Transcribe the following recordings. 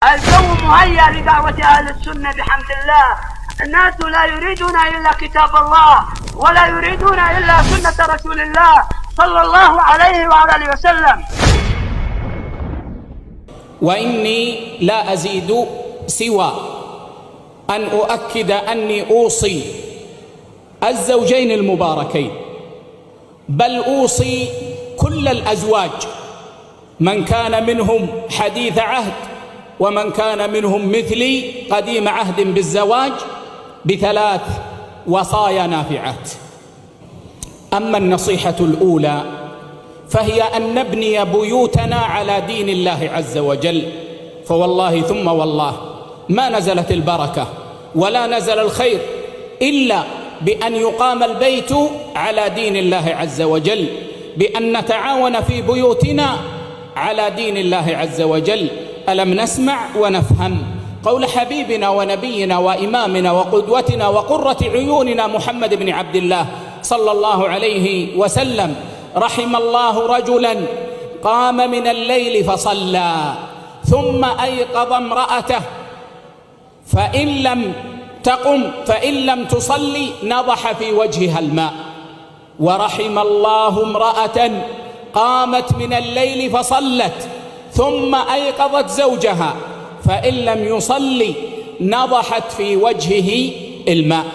الجو مهيأ لدعوة أهل السنة بحمد الله. الناس لا يريدون إلا كتاب الله ولا يريدون إلا سنة رسول الله صلى الله عليه وعلى آله وسلم. وإني لا أزيد سوى أن أؤكد أني أوصي الزوجين المباركين، بل أوصي كل الأزواج، من كان منهم حديث عهد ومن كان منهم مثلي قديم عهد بالزواج، بثلاث وصايا نافعات. أما النصيحة الأولى فهي أن نبني بيوتنا على دين الله عز وجل، فوالله ثم والله ما نزلت البركة ولا نزل الخير إلا بأن يقام البيت على دين الله عز وجل، بأن نتعاون في بيوتنا على دين الله عز وجل. ألم نسمع ونفهم قول حبيبنا ونبينا وإمامنا وقدوتنا وقرة عيوننا محمد بن عبد الله صلى الله عليه وسلم: رحم الله رجلا قام من الليل فصلى ثم أيقظ امرأته فإن لم تصلي نضح في وجهها الماء. ورحم الله امرأة قامت من الليل فصلت ثم أيقظت زوجها فإن لم يصلي نضحت في وجهه الماء.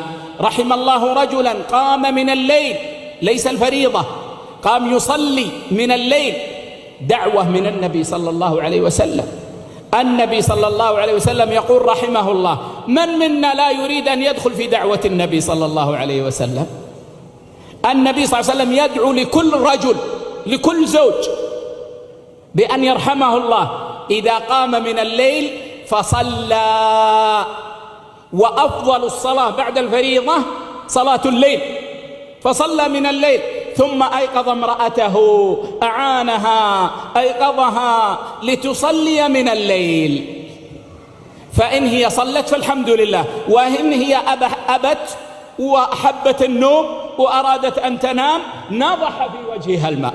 رحم الله رجلا قام من الليل، ليس الفريضة، قام يصلي من الليل، دعوة من النبي صلى الله عليه وسلم. النبي صلى الله عليه وسلم يقول رحمه الله: من منا لا يريد أن يدخل في دعوة النبي صلى الله عليه وسلم؟ النبي صلى الله عليه وسلم يدعو لكل رجل، لكل زوج، بأن يرحمه الله إذا قام من الليل فصلى. وأفضل الصلاة بعد الفريضة صلاة الليل، فصلى من الليل ثم أيقظ امرأته، أعانها، أيقظها لتصلي من الليل. فإن هي صلت فالحمد لله، وإن هي أبت وأحبت النوم وأرادت أن تنام نضح في وجهها الماء،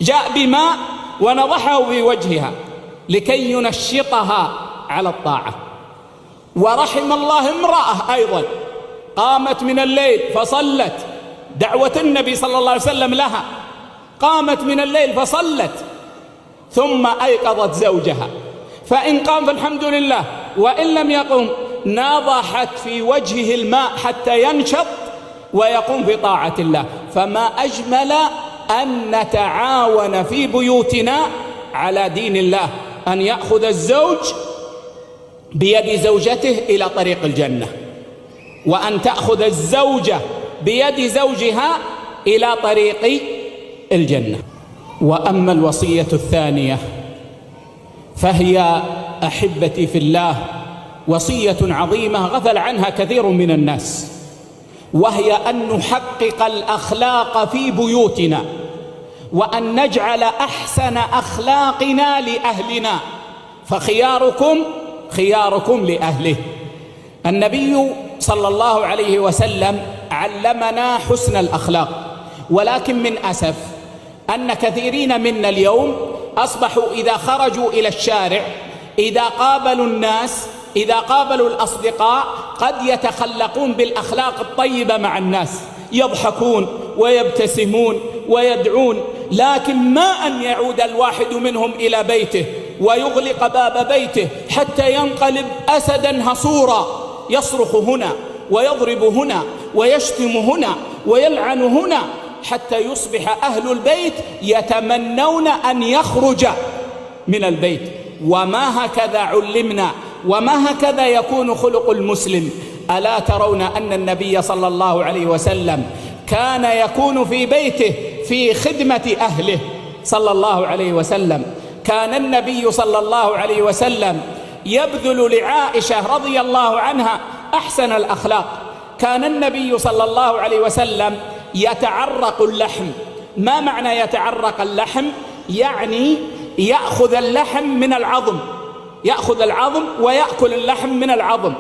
جاء بماء ونضحه في وجهها لكي ينشطها على الطاعة. ورحم الله امرأة أيضا قامت من الليل فصلت، دعوة النبي صلى الله عليه وسلم لها، قامت من الليل فصلت ثم أيقظت زوجها، فإن قام فالحمد لله، وإن لم يقم نضحت في وجهه الماء حتى ينشط ويقوم في طاعة الله. فما أجمل أن نتعاون في بيوتنا على دين الله، أن يأخذ الزوج بيد زوجته إلى طريق الجنة، وأن تأخذ الزوجة بيد زوجها إلى طريق الجنة. وأما الوصية الثانية فهي أحبتي في الله وصية عظيمة غفل عنها كثير من الناس، وهي أن نحقق الأخلاق في بيوتنا، وأن نجعل أحسن أخلاقنا لأهلنا، فخياركم خياركم لأهله. النبي صلى الله عليه وسلم علمنا حسن الأخلاق، ولكن من أسف أن كثيرين منا اليوم أصبحوا إذا خرجوا إلى الشارع، إذا قابلوا الناس، إذا قابلوا الأصدقاء، قد يتخلقون بالأخلاق الطيبة مع الناس، يضحكون ويبتسمون ويدعون، لكن ما أن يعود الواحد منهم إلى بيته ويغلق باب بيته حتى ينقلب أسدا هصورا، يصرخ هنا ويضرب هنا ويشتم هنا ويلعن هنا، حتى يصبح أهل البيت يتمنون أن يخرج من البيت. وما هكذا علمنا، وما هكذا يكون خلق المسلم. ألا ترون أن النبي صلى الله عليه وسلم كان يكون في بيته في خدمة أهله صلى الله عليه وسلم؟ كان النبي صلى الله عليه وسلم يبذل لعائشة رضي الله عنها أحسن الأخلاق. كان النبي صلى الله عليه وسلم يتعرق اللحم. ما معنى يتعرق اللحم؟ يعني يأخذ اللحم من العظم، يأخذ العظم ويأكل اللحم من العظم.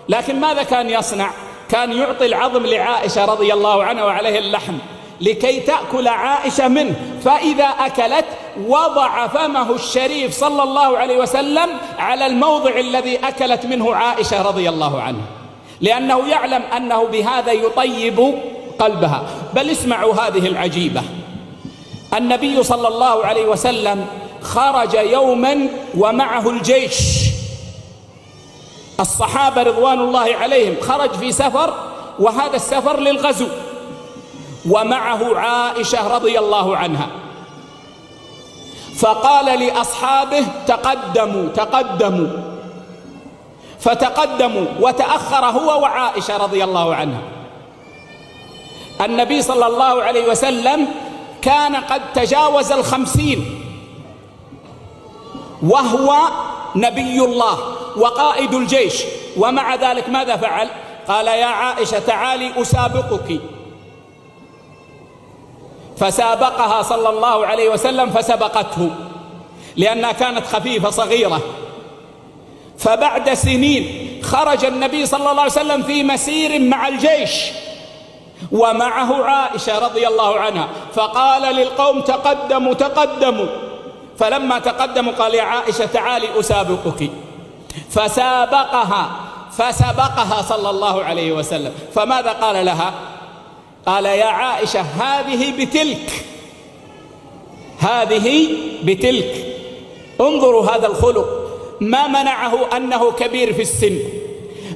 لكن ماذا كان يصنع؟ كان يعطي العظم لعائشة رضي الله عنها وعليه اللحم لكي تأكل عائشة منه، فإذا أكلت وضع فمه الشريف صلى الله عليه وسلم على الموضع الذي أكلت منه عائشة رضي الله عنها، لأنه يعلم أنه بهذا يطيب قلبها. بل اسمعوا هذه العجيبة. النبي صلى الله عليه وسلم خرج يوما ومعه الجيش، الصحابة رضوان الله عليهم خرج في سفر، وهذا السفر للغزو، ومعه عائشة رضي الله عنها، فقال لأصحابه تقدموا تقدموا، فتقدموا وتأخر هو وعائشة رضي الله عنها. النبي صلى الله عليه وسلم كان قد تجاوز 50، وهو نبي الله وقائد الجيش، ومع ذلك ماذا فعل؟ قال يا عائشة تعالي أسابقك، فسابقها صلى الله عليه وسلم فسبقته، لأنها كانت خفيفة صغيرة. فبعد سنين خرج النبي صلى الله عليه وسلم في مسير مع الجيش ومعه عائشة رضي الله عنها، فقال للقوم تقدموا تقدموا، فلما تقدموا قال يا عائشة تعالي أسابقك، فسبقها صلى الله عليه وسلم. فماذا قال لها؟ قال يا عائشة هذه بتلك، هذه بتلك. انظروا هذا الخلق، ما منعه أنه كبير في السن،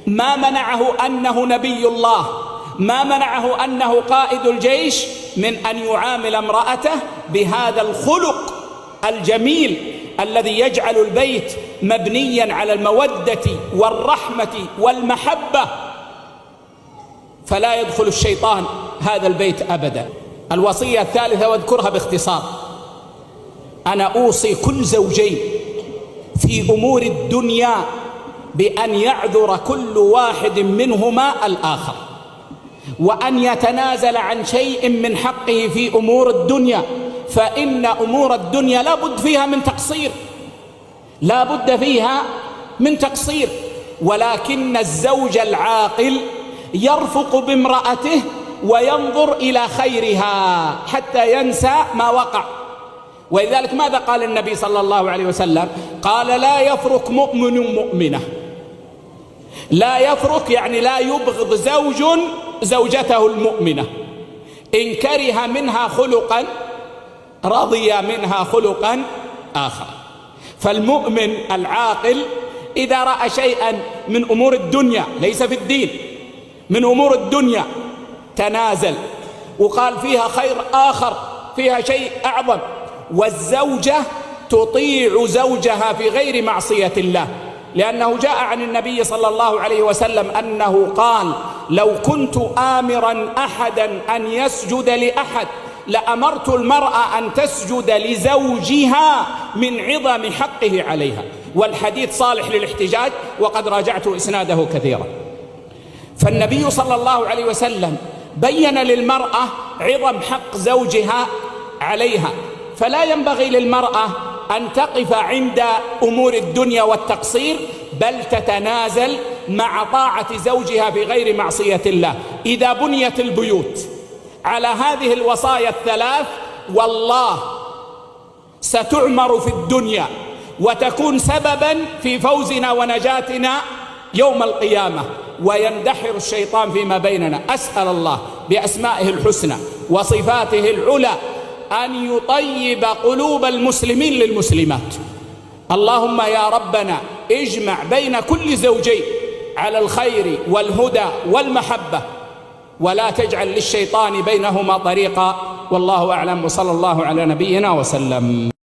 ما منعه أنه نبي الله، ما منعه أنه قائد الجيش من أن يعامل امرأته بهذا الخلق الجميل الذي يجعل البيت مبنيا على المودة والرحمة والمحبة، فلا يدخل الشيطان هذا البيت أبدا. الوصية الثالثة واذكرها باختصار. أنا أوصي كل زوجين في أمور الدنيا بأن يعذر كل واحد منهما الآخر، وأن يتنازل عن شيء من حقه في أمور الدنيا، فإن أمور الدنيا لا بد فيها من تقصير، لا بد فيها من تقصير. ولكن الزوج العاقل يرفق بامرأته وينظر إلى خيرها حتى ينسى ما وقع. ولذلك ماذا قال النبي صلى الله عليه وسلم؟ قال لا يفرق مؤمن مؤمنة. لا يفرق يعني لا يبغض زوج زوجته المؤمنة، إن كره منها خلقا رضي منها خلقا آخر. فالمؤمن العاقل إذا رأى شيئا من أمور الدنيا ليس في الدين، من أمور الدنيا تنازل وقال فيها خير آخر، فيها شيء أعظم. والزوجة تطيع زوجها في غير معصية الله، لأنه جاء عن النبي صلى الله عليه وسلم أنه قال لو كنت آمرا أحدا أن يسجد لأحد لأمرت المرأة أن تسجد لزوجها من عظم حقه عليها. والحديث صالح للاحتجاج وقد راجعت إسناده كثيرا. فالنبي صلى الله عليه وسلم بين للمرأة عظم حق زوجها عليها، فلا ينبغي للمرأة أن تقف عند أمور الدنيا والتقصير، بل تتنازل مع طاعة زوجها في غير معصية الله. إذا بنيت البيوت على هذه الوصايا الثلاث والله ستعمر في الدنيا وتكون سببا في فوزنا ونجاتنا يوم القيامة، ويندحر الشيطان فيما بيننا. أسأل الله بأسمائه الحسنى وصفاته العلى أن يطيب قلوب المسلمين للمسلمات. اللهم يا ربنا اجمع بين كل زوجين على الخير والهدى والمحبة، ولا تجعل للشيطان بينهما طريقا. والله أعلم، وصلى الله على نبينا وسلم.